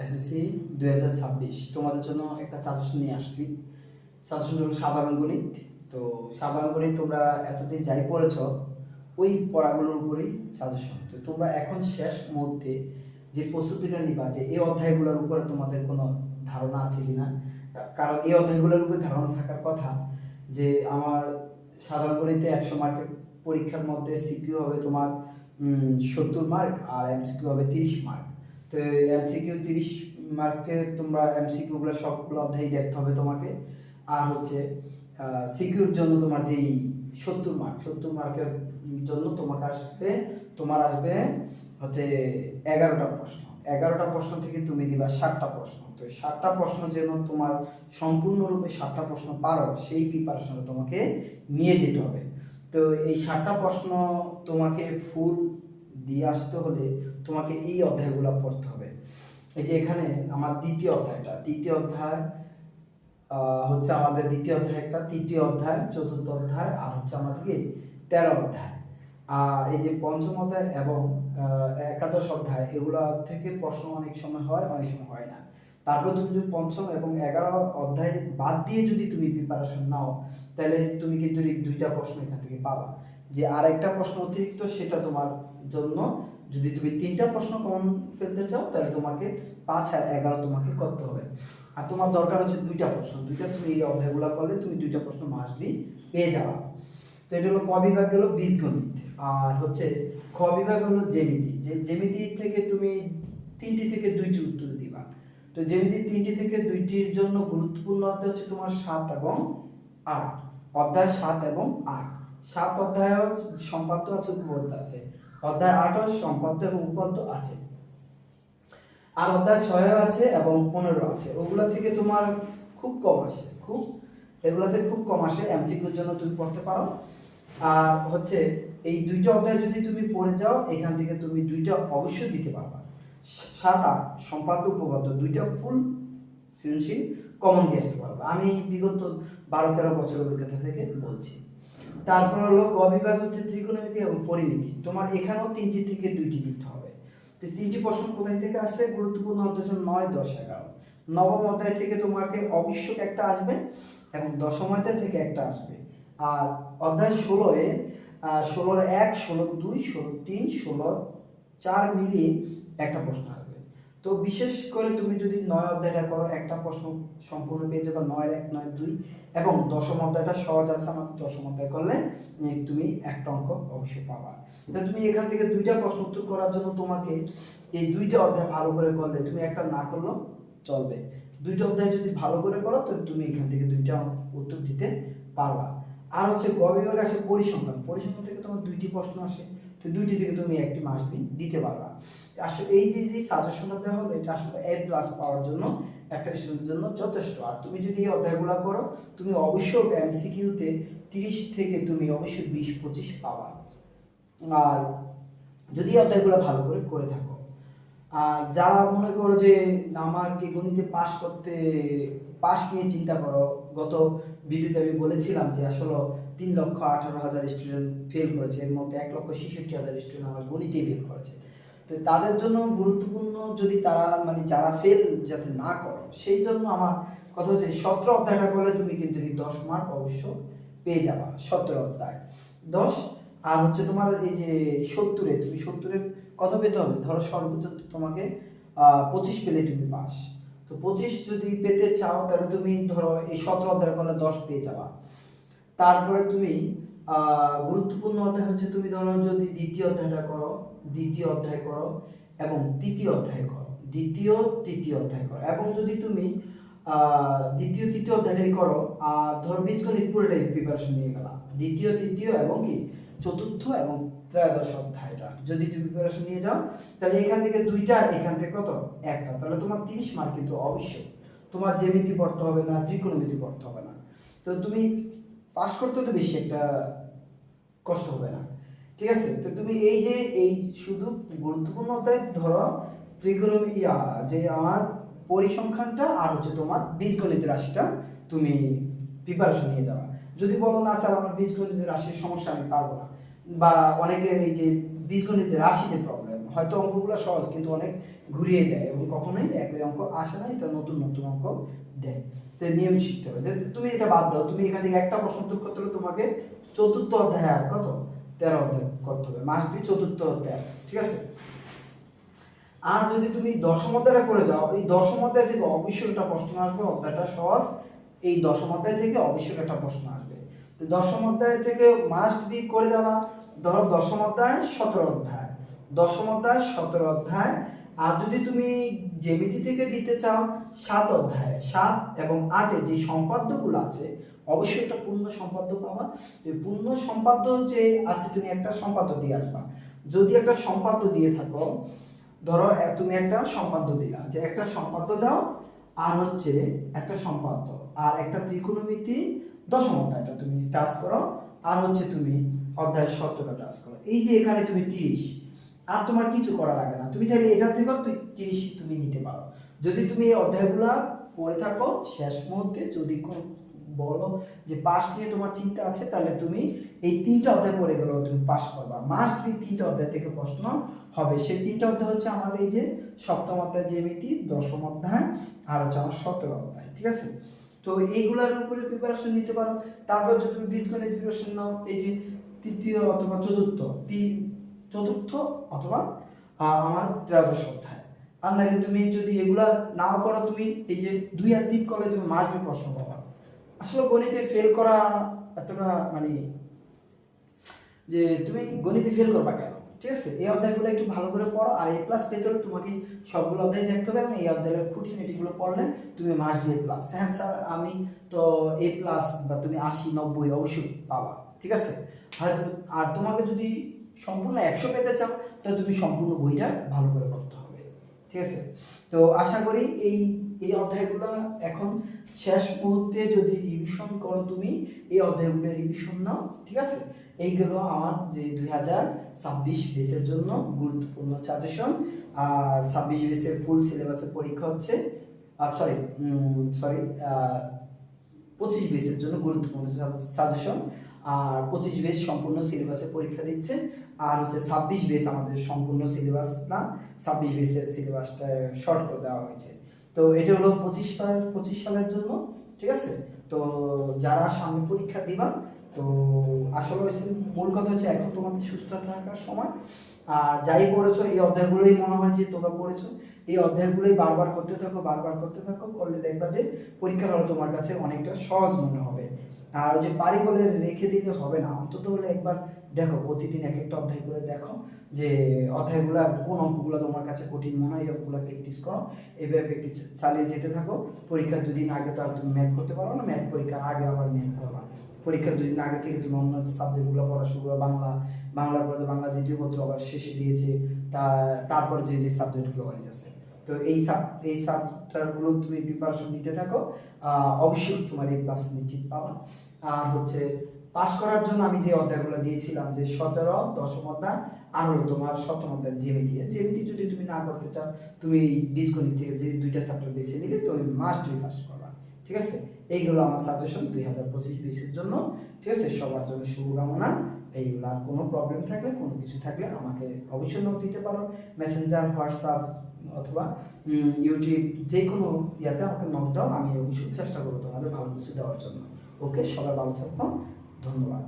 SSC 2026 তোমাদের জন্য একটা সাজেশন নিয়ে আসছি। সাজেশন হলো সাধারণ গণিত। তো সাধারণ গণিত তোমরা এতদিন যাই পড়েছ ওই পড়াগুলোর উপরেই সাজেশন। তো তোমরা এখন শেষ মুহূর্তে যে প্রস্তুতিটা নিবা যে এই অধ্যায়গুলোর উপরে তোমাদের কোনো ধারণা আছে কিনা, কারণ এই অধ্যায়গুলোর উপরে ধারণা থাকার কথা। যে আমার সাধারণ গণিতে 100 মার্কের পরীক্ষার মধ্যে সিকিউ হবে তোমার 70 মার্ক আর এমসিকিউ হবে 30 মার্ক। তো এমসিকিউ 30 মার্কে তোমরা এমসিকিউগুলো সবগুলো অধ্যায় দেখতে হবে তোমাকে। আর হচ্ছে সিকিউর জন্য তোমার যেই 70 মার্কের জন্য তোমার আসবে হচ্ছে 11টা প্রশ্ন। 11টা প্রশ্ন থেকে তুমি দিবা 60টা প্রশ্ন। তো 60টা প্রশ্ন যেন তোমার সম্পূর্ণরূপে 60টা প্রশ্ন পারো সেই প্রিপারেশনে তোমাকে নিয়ে যেতে হবে। তো এই 60টা প্রশ্ন তোমাকে ফুল দিয়ে আসতে হলে তোমাকে এই অধ্যায়গুলো পড়তে হবে। এই যে এখানে আমার দ্বিতীয় অধ্যায় হচ্ছে আমাদের দ্বিতীয় অধ্যায় একটা, তৃতীয় অধ্যায়, চতুর্থ অধ্যায় আর হচ্ছে আমাদের কি 13 অধ্যায়। আর এই যে পঞ্চম অধ্যায় এবং একাদশ অধ্যায় এগুলা থেকে প্রশ্ন অনেক সময় হয়, অনেক সময় হয় না। তারপর তুমি যদি পঞ্চম এবং 11 অধ্যায় বাদ দিয়ে যদি তুমি প্রিপারেশন নাও তাহলে তুমি কিন্তু এই দুইটা প্রশ্ন এখান থেকে পাবা। যে আরেকটা প্রশ্ন অতিরিক্ত সেটা তোমার জন্য, যদি তুমি 3টা প্রশ্ন কমন ফেলতে চাও তাহলে তোমাকে 5 আর 11 তোমাকে করতে হবে। আর তোমার দরকার হচ্ছে 2টা প্রশ্ন, তুমি এই অধ্যায়গুলো করলে তুমি 2টা প্রশ্ন মাসবি পেয়ে যাবা। তো এটা হলো ক বিভাগ গেল বীজগণিত। আর হচ্ছে খ বিভাগ হলো জ্যামিতি। যে জ্যামিতি থেকে তুমি 3টি থেকে 2টি উত্তর দিবা। তো জ্যামিতি 3টি থেকে 2টির জন্য গুরুত্বপূর্ণ অধ্যায় হচ্ছে তোমার 7 এবং 8। অধ্যায় 7 এবং 8। 7 অধ্যায় সম্পাদ্য আছে, উপপাদ্য আছে। অধ্যায় 8 সম্পাদ্য এবং উপপাদ্য আছে। আর অধ্যায় 6 আছে এবং 15 আছে। ওগুলা থেকে তোমার খুব কম আসে, এগুলাতে খুব কম আসে, এমসিকিউর জন্য তুমি পড়তে পারো। আর হচ্ছে এই 2টা অধ্যায় যদি তুমি পড়ে যাও এখান থেকে তুমি 2টা অবশ্যই দিতে পারবা। 7 8 সম্পাদ্য উপপাদ্য 2টা ফুল সৃজনশীল কমন দিয়ে আসতে পারবে। আমি বিগত 12-13 বছর অভিজ্ঞতা থেকে বলছি। তারপর হলো গ বিভাগ হচ্ছে ত্রিকোণমিতি এবং পরিমিতি। তোমার এখানেও 3টি থেকে 2টি দিতে হবে। তো 3টি প্রশ্ন কোথায় থেকে আসে? গুরুত্বপূর্ণ অধ্যায় 9 10 11। নবম অধ্যায় থেকে তোমাকে অবশ্যই একটা আসবে এবং দশম অধ্যায় থেকে একটা আসবে। আর অধ্যায় 16 এ 16 1 16 2 16 3 16 4 মিলিয়ে একটা প্রশ্ন আসবে। তো বিশেষ করে তুমি যদি 9 অধ্যায়টা করো একটা প্রশ্ন সম্পূর্ণ পেয়ে যাবে, 9 1 9 2। এবং দশম অধ্যায়টা সহজ আছে, আমাদের দশম অধ্যায় করলে তুমি একটা অঙ্ক অবশ্যই পাবা। তো তুমি এখান থেকে 2টা প্রশ্ন উত্তর করার জন্য তোমাকে এই 2টা অধ্যায় ভালো করে করলে, তুমি একটা না করলেও চলবে। 2টা অধ্যায় যদি ভালো করে করো তো তুমি এখান থেকে 2টা উত্তর দিতে পারবা। আর হচ্ছে গ বিভাগে আসে পরিসংখ্যান। পরিসংখ্যান থেকে তোমার 2টি প্রশ্ন আসে। তো 2টি থেকে তুমি একটি মাসবি দিতে পারবা। আসলে এই যে সাজেশনটা দেওয়া হলো এটা আসলে A+ পাওয়ার জন্য একটা স্টুডেন্টের জন্য যথেষ্ট। আর তুমি যদি এই অধ্যায়গুলো করো তুমি অবশ্যই এমসিকিউতে 30 থেকে তুমি অবশ্যই 20-25 পাবা। আর যদি অধ্যায়গুলো ভালো করে করে থাকো। আর যারা মনে করো যে আমাকে গণিতে পাস নিয়ে চিন্তা করো, গত ভিডিওতে আমি বলেছিলাম যে আসলে 3,18,000 স্টুডেন্ট ফেল করেছে, এর মধ্যে 1,66,000 স্টুডেন্ট আমার গণিতেই ফেল করেছে। তো তাদের জন্য গুরুত্বপূর্ণ, যদি তারা মানে যারা ফেল যাতে না করো সেই জন্য আমার কথা হচ্ছে 17 অধ্যায়টা করলে তুমি কিন্তু এই 10 মার্ক অবশ্য পেয়ে যাবা। 17 অধ্যায় 10। আর হচ্ছে তোমার এই যে 70-এ তুমি 70-এর কত পেতে হবে? ধরো সর্বোচ্চ তোমাকে 25 পেলে তুমি পাস। তো 25 যদি পেতে চাও তাহলে তুমি ধরো এই 17 অধ্যায় করলে 10 পেয়ে যাবা। তারপরে তুমি গুরুত্বপূর্ণ অধ্যায় হচ্ছে তুমি ধরো যদি দ্বিতীয় অধ্যায় করো এবং তৃতীয় অধ্যায় করো, তৃতীয় অধ্যায় করো এবং যদি তুমি তৃতীয় অধ্যায়টাই করো আর ধরো বীজগণিত পুরোটাই প্রিপারেশন নিয়ে গেলা, তৃতীয় এবং কি চতুর্থ এবং ত্রয়োদশ অধ্যায়টা যদি তুমি প্রিপারেশন নিয়ে যাও তাহলে এখান থেকে 2টা আর এখান থেকে কত একটা, তাহলে তোমার 30 মার্ক কিন্তু অবশ্যই। তোমার জ্যামিতি পড়তে হবে না, ত্রিকোণমিতি পড়তে হবে না। তো তুমি পাস করতে তো বেশি একটা কষ্ট হবে না, ঠিক আছে? তো তুমি এই শুধু গুরুত্বপূর্ণ অধ্যায় ধরো ত্রিকোণমিতি যে আমার পরিসংখ্যানটা আর হচ্ছে তোমার বীজগণিতের রাশিটা তুমি প্রিপারেশন নিয়ে যাবা। যদি বলো না স্যার আমার বীজগণিতের রাশির সমস্যা আমি পারবো না, বা অনেকের এই যে বীজগণিতের রাশিতে প্রবলেম হয়তো অঙ্কগুলো সহজ কিন্তু অনেক ঘুরিয়ে দেয় এবং কখনোই একই অঙ্ক আসে না, এটা নতুন নতুন অঙ্ক দেয়। তো নিয়ম শিখতে হবে যে তুমি এটা বাদ দাও, তুমি এখান থেকে একটা প্রশ্ন উত্তর করতে হলে তোমাকে চতুর্থ অধ্যায় আর কত 13 অধ্যায় করতে হবে, মাস্ট বি চতুর্থ অধ্যায়, ঠিক আছে। আর যদি তুমি দশম অধ্যায়টা করে যাও, এই দশম অধ্যায় থেকে অবশ্যই একটা প্রশ্ন আসবে, অধ্যায়টা সহজ, এই দশম অধ্যায় থেকে অবশ্যই একটা প্রশ্ন আসবে। তো দশম অধ্যায় থেকে মাস্ট বি করে যাওয়া, ধরো দশম অধ্যায় 17 অধ্যায়, দশম অধ্যায় 17 অধ্যায়। আর যদি তুমি জ্যামিতি থেকে দিতে চাও 7 অধ্যায়, 7 এবং 8-এ যে সম্পাদ্যগুলো আছে অবশ্যই একটা পূর্ণ সম্পাদ্য পাবা। এই পূর্ণ সম্পাদ্য যে আছে তুমি একটা সম্পাদ্য দিয়ে আসবা। যদি একটা সম্পাদ্য দিয়ে থাকো, ধরো তুমি একটা সম্পাদ্য দিলা, যে একটা সম্পাদ্য দাও আর হচ্ছে একটা সম্পাদ্য আর একটা ত্রিকোণমিতি দশম অধ্যায়টা তুমি টাচ করো, আর হচ্ছে তুমি অধ্যায় 17টা টাচ করো। এই যে এখানে তুমি 30, আর তোমার কিছু করা লাগে না, তুমি চাইলে এটার থেকেও 30 তুমি নিতে পারো। যদি তুমি এই অধ্যায়গুলা পড়ে থাকো, শেষ মুহূর্তে যদি বলো যে পাস নিয়ে তোমার চিন্তা আছে, তাহলে তুমি এই 3টা অধ্যায় পড়ে গেলেও তুমি পাস করবা। মাস্ট বি 3টা অধ্যায় থেকে প্রশ্ন হবে। সেই 3টা অধ্যায় হচ্ছে আমার এই যে সপ্তম অধ্যায় জ্যামিতি, দশম অধ্যায় আর হচ্ছে আমার 17 অধ্যায়, ঠিক আছে। তো এইগুলোর উপরে প্রিপারেশন নিতে পারো। তারপর যদি তুমি বীজগণিত প্রিপারেশন নাও, এই যে তৃতীয় অথবা চতুর্থ অথবা আমার 13দশ অধ্যায়। আর নাহলে তুমি যদি এগুলা নাও করো, তুমি এই যে 2 আর 3 করলে তুমি মাস্ট বি প্রশ্ন পাবা। আসলে গণিতে ফেল করা এতটা মানে যে তুমি গণিতে ফেল করবা কেন, ঠিক আছে। এই অধ্যায়গুলো একটু ভালো করে পড়ো, আর এ প্লাস পেতে হলে তোমাকে সবগুলো অধ্যায় দেখতে হবে এবং এই অধ্যায়ের খুঁটিনাটিগুলো পড়লে তুমি মাস্ট বি এ প্লাস। হ্যাঁ স্যার আমি তো এ প্লাস বা তুমি 80 90 অবশ্যই পাবা, ঠিক আছে। হয়তো আর তোমাকে যদি সম্পূর্ণ 100 পেতে চাও, তাহলে তুমি সম্পূর্ণ বইটা ভালো করে পড়তে হবে, ঠিক আছে। তো আশা করি এই এই অধ্যায়গুলো এখন শেষ মুহূর্তে যদি রিভিশন করো, তুমি এই অধ্যায়গুলো রিভিশন নাও, ঠিক আছে। এইগুলো আমার যে 2026 বেসের জন্য গুরুত্বপূর্ণ সাজেশন। আর 26 বেসের ফুল সিলেবাসের পরীক্ষা হচ্ছে সরি 25 বেসের জন্য গুরুত্বপূর্ণ সাজেশন। আর 25 বেস সম্পূর্ণ সিলেবাসে পরীক্ষা দিচ্ছে। আর হচ্ছে 26 বেস আমাদের সম্পূর্ণ সিলেবাস না, 26 বেসের সিলেবাসটা শর্ট করে দেওয়া হয়েছে। তো এটা হলো 25 সালের জন্য, ঠিক আছে। তো যারা সামনে পরীক্ষা দিবা, তো আসলে মূল কথা হচ্ছে এখন তোমাদের সুস্থ থাকার সময়। আর যাই পড়েছো এই অধ্যায়গুলোই মনে হয় যে তোমরা পড়েছো, এই অধ্যায়গুলোই বারবার করতে থাকো, করলে দেখবা যে পরীক্ষার হলে তোমার কাছে অনেকটা সহজ মনে হবে। আর যে পারি বলে রেখে দিলে হবে না, অন্তত হলে একবার দেখো, প্রতিদিন এক একটা অধ্যায় করে দেখো যে অধ্যায়গুলো কোন অঙ্কগুলো তোমার কাছে কঠিন মনে হয়, এই অঙ্কগুলো প্র্যাকটিস করো। এভাবে প্র্যাকটিস চালিয়ে যেতে থাকো। পরীক্ষার 2 দিন আগে তো আর তুমি ম্যাথ করতে পারো না, ম্যাথ পরীক্ষার আগে আবার ম্যাথ করবা। পরীক্ষার 2 দিন আগে থেকে তুমি অন্য সাবজেক্টগুলো পড়া শুরু করো। বাংলার পরে বাংলা দ্বিতীয় পত্র আবার শেষে দিয়েছে, তারপর যে সাবজেক্টগুলো আছে, তো এই সাবজেক্টগুলো তুমি প্রিপারেশন নিতে থাকো, অবশ্যই তোমার এই ক্লাস নিশ্চিত পাবা। আর হচ্ছে পাস করার জন্য আমি যে অধ্যায়গুলো দিয়েছিলাম, যে 17 দশম অধ্যায় আর হলো তোমার সপ্তম অধ্যায় জ্যামিতি যদি তুমি না করতে চাও, তুমি বীজগণিত থেকে যে 2টা চ্যাপ্টার বেছে নিলে তুমি মাস্ট বি পাস করবা, ঠিক আছে। এইগুলো আমার সাজেশন 2025-20 জন্য, ঠিক আছে। সবার জন্য শুভকামনা। এইগুলো আর কোনো প্রবলেম থাকলে, কোনো কিছু থাকলে আমাকে অবশ্যই নোট দিতে পারো, মেসেঞ্জার, হোয়াটসঅ্যাপ অথবা ইউটিউব, যে কোনো ইয়াতে আমাকে নোট দাও, আমি অবশ্যই চেষ্টা করবো তোমাদের ভালো কিছু দেওয়ার জন্য। ওকে, সবাই ভালো থাকবো, ধন্যবাদ।